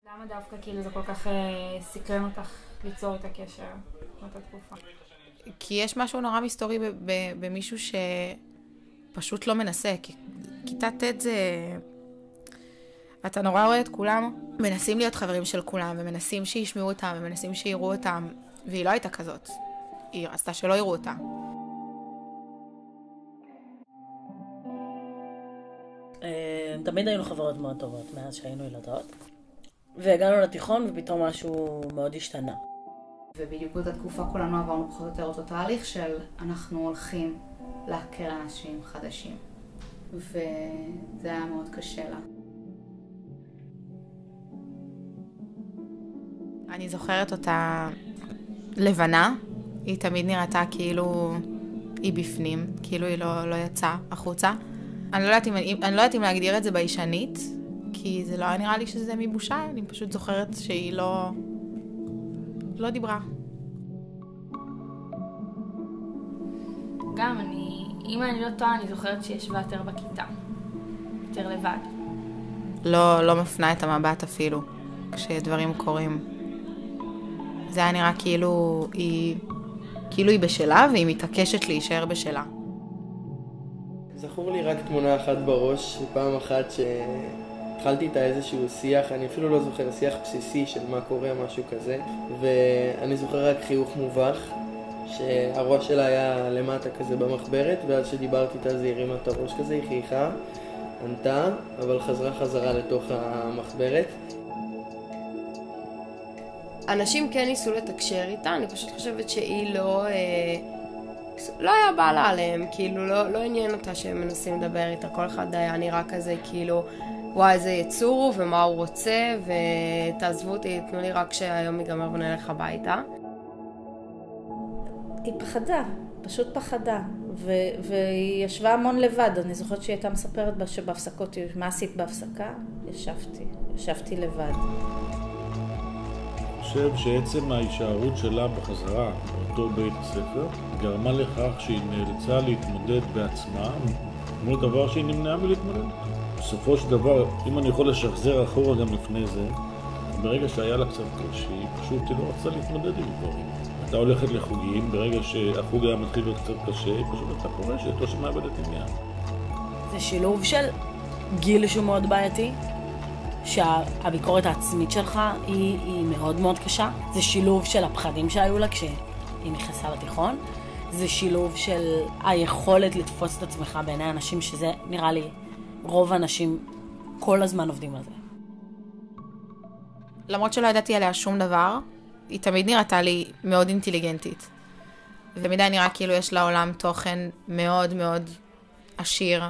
למה דווקא כאילו זה כל כך סקרן אותך ליצור את הקשר באותה תקופה? כי יש משהו נורא מסתורי במישהו שפשוט לא מנסה. כיתה ט' זה... אתה נורא רואה את כולם, מנסים להיות חברים של כולם, ומנסים שישמעו אותם, ומנסים שיראו אותם, והיא לא הייתה כזאת. היא רצתה שלא יראו אותה. תמיד היינו חברות מאוד טובות מאז שהיינו ילדות. והגענו לתיכון ופתאום משהו מאוד השתנה. ובדיוק באותה תקופה כולנו עברנו פחות או יותר אותו תהליך של אנחנו הולכים להכיר אנשים חדשים. וזה היה מאוד קשה לה. אני זוכרת אותה לבנה, היא תמיד נראתה כאילו היא בפנים, כאילו היא לא יצאה החוצה. אני לא יודעת אם להגדיר את זה בישנית, כי זה לא היה נראה לי שזה מבושה, אני פשוט זוכרת שהיא לא דיברה. גם אם אני לא טועה, אני זוכרת שישבה יותר בכיתה, יותר לבד. לא מפנה את המבט אפילו, כשדברים קורים. זה היה נראה כאילו היא בשלה, והיא מתעקשת להישאר בשלה. זכור לי רק תמונה אחת בראש, פעם אחת שהתחלתי איתה איזשהו שיח, אני אפילו לא זוכר, שיח בסיסי של מה קורה, משהו כזה, ואני זוכר רק חיוך מובך, שהראש שלה היה למטה כזה במחברת, ואז שדיברתי איתה זה הרימה את הראש כזה, היא חייכה, ענתה, אבל חזרה לתוך המחברת. אנשים כן ניסו לתקשר איתה, אני פשוט חושבת שהיא לא היה בא לה עליהם, כאילו לא עניין אותה שהם מנסים לדבר איתה, כל אחד היה נראה כזה כאילו וואי איזה יצור הוא ומה הוא רוצה ותעזבו אותי, תנו לי רק שהיום ייגמר ונלך הביתה. היא פחדה, פשוט פחדה, והיא ישבה המון לבד. אני זוכרת שהיא הייתה מספרת שבהפסקות, מה עשית בהפסקה? ישבתי לבד. אני חושב שעצם ההישארות שלה בחזרה באותו בית ספר גרמה לכך שהיא נאלצה להתמודד בעצמה מול דבר שהיא נמנעה מלהתמודד. בסופו של דבר, אם אני יכול לשחזר אחורה גם לפני זה, ברגע שהיה לה קצת קושי, פשוט היא לא רצתה להתמודד עם דברים. אתה הולכת לחוגים, ברגע שהחוג היה מתחיל להיות קצת קשה, פשוט אתה פורשת או שמאבדת עניין. זה שילוב של גיל שהוא מאוד בעייתי, שהביקורת העצמית שלך היא מאוד מאוד קשה. זה שילוב של הפחדים שהיו לה כשהיא נכנסה לתיכון. זה שילוב של היכולת לתפוס את עצמך בעיני אנשים, שזה נראה לי רוב האנשים כל הזמן עובדים על זה. למרות שלא ידעתי עליה שום דבר, היא תמיד נראתה לי מאוד אינטליגנטית. ותמיד נראה כאילו יש לה עולם תוכן מאוד מאוד עשיר,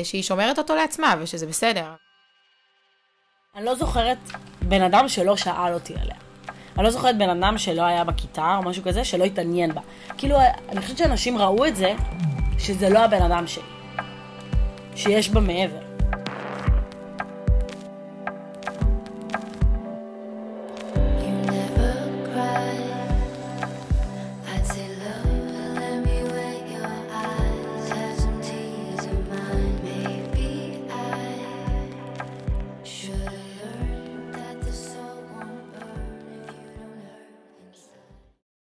שהיא שומרת אותו לעצמה ושזה בסדר. אני לא זוכרת בן אדם שלא שאל אותי עליה. אני לא זוכרת בן אדם שלא היה בכיתה או משהו כזה, שלא התעניין בה. כאילו, אני חושבת שאנשים ראו את זה, שזה לא הבן אדם שלי. שיש בה מעבר.